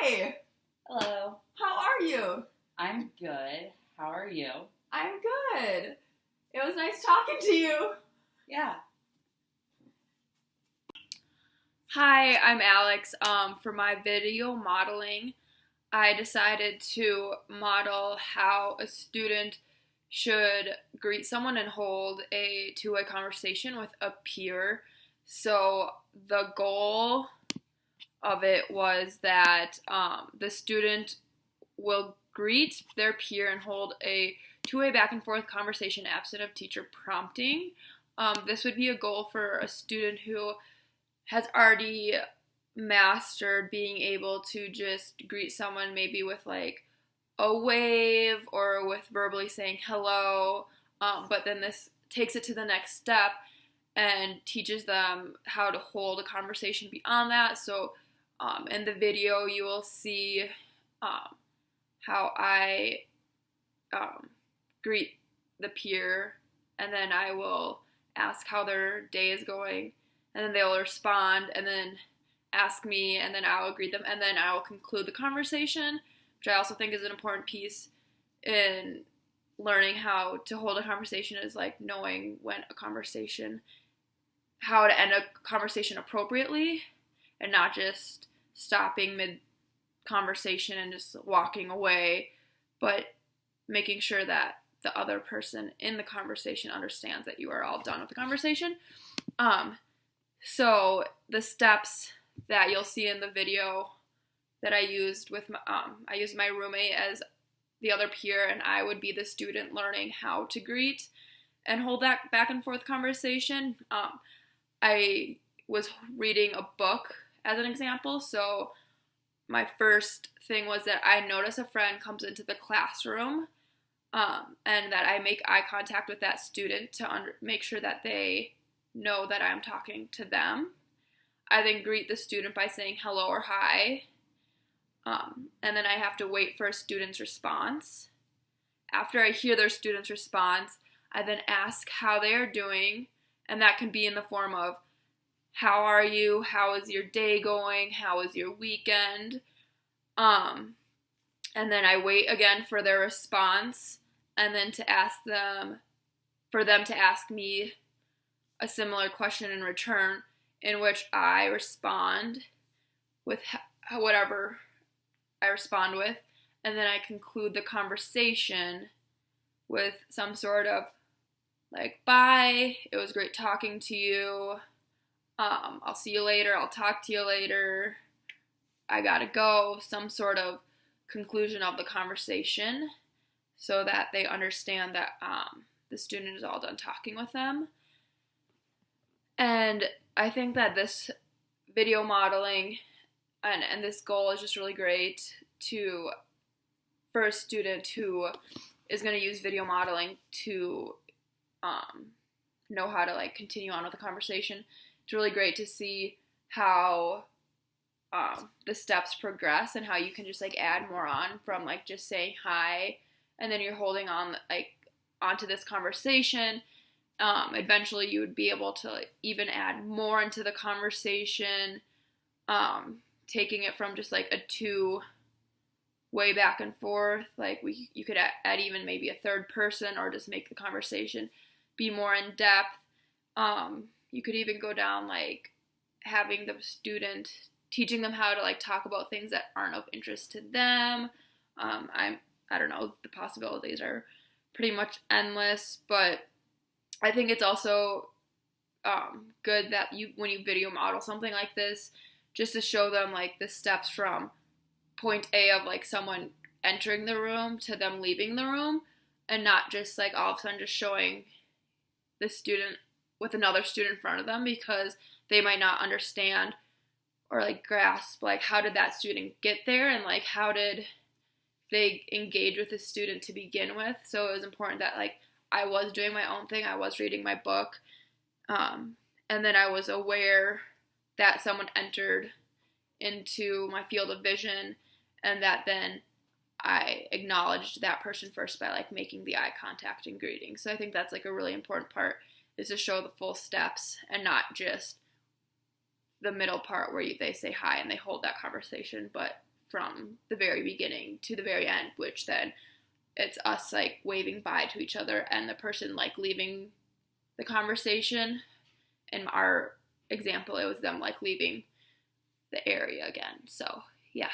Hi, Hello. how are you? I'm good. How are you? I'm good. It was nice talking to you. Yeah. Hi, I'm Alex. For my video modeling, I decided to model how a student should greet someone and hold a two-way conversation with a peer. So the goal of it was that the student will greet their peer and hold a two-way back and forth conversation absent of teacher prompting. This would be a goal for a student who has already mastered being able to just greet someone maybe with like a wave or with verbally saying hello, but then this takes it to the next step and teaches them how to hold a conversation beyond that. So in the video you will see how I greet the peer, and then I will ask how their day is going, and then they'll respond and then ask me, and then I'll greet them, and then I'll conclude the conversation, which I also think is an important piece in learning how to hold a conversation, is like knowing how to end a conversation appropriately and not just stopping mid conversation and just walking away, but making sure that the other person in the conversation understands that you are all done with the conversation. So the steps that you'll see in the video that I used I used my roommate as the other peer, and I would be the student learning how to greet and hold that back and forth conversation. I was reading a book as an example, so my first thing was that I notice a friend comes into the classroom, and that I make eye contact with that student to make sure that they know that I'm talking to them. I then greet the student by saying hello or hi, and then I have to wait for a student's response. After I hear their student's response, I then ask how they are doing, and that can be in the form of, how are you? How is your day going? How is your weekend? And then I wait again for their response, and then for them to ask me a similar question in return, in which I respond with whatever I respond with, and then I conclude the conversation with some sort of like, bye, it was great talking to you, I'll see you later, I'll talk to you later, I gotta go, some sort of conclusion of the conversation so that they understand that the student is all done talking with them. And I think that this video modeling and this goal is just really great for a student who is going to use video modeling to know how to like continue on with the conversation. It's really great to see how the steps progress and how you can just like add more on from like just saying hi, and then you're holding on like onto this conversation. Eventually you would be able to like, even add more into the conversation, taking it from just like a two-way back and forth. Like you could add even maybe a third person, or just make the conversation be more in depth. You could even go down like having the student, teaching them how to like talk about things that aren't of interest to them. I don't know, the possibilities are pretty much endless, but I think it's also good that when you video model something like this, just to show them like the steps from point A of like someone entering the room to them leaving the room, and not just like all of a sudden just showing the student with another student in front of them, because they might not understand or like grasp like how did that student get there, and like how did they engage with the student to begin with. So it was important that like I was doing my own thing, I was reading my book, and then I was aware that someone entered into my field of vision, and that then I acknowledged that person first by like making the eye contact and greeting. So I think that's like a really important part, is to show the full steps and not just the middle part where they say hi and they hold that conversation, but from the very beginning to the very end, which then it's us like waving bye to each other and the person like leaving the conversation. In our example, it was them like leaving the area again. So yeah.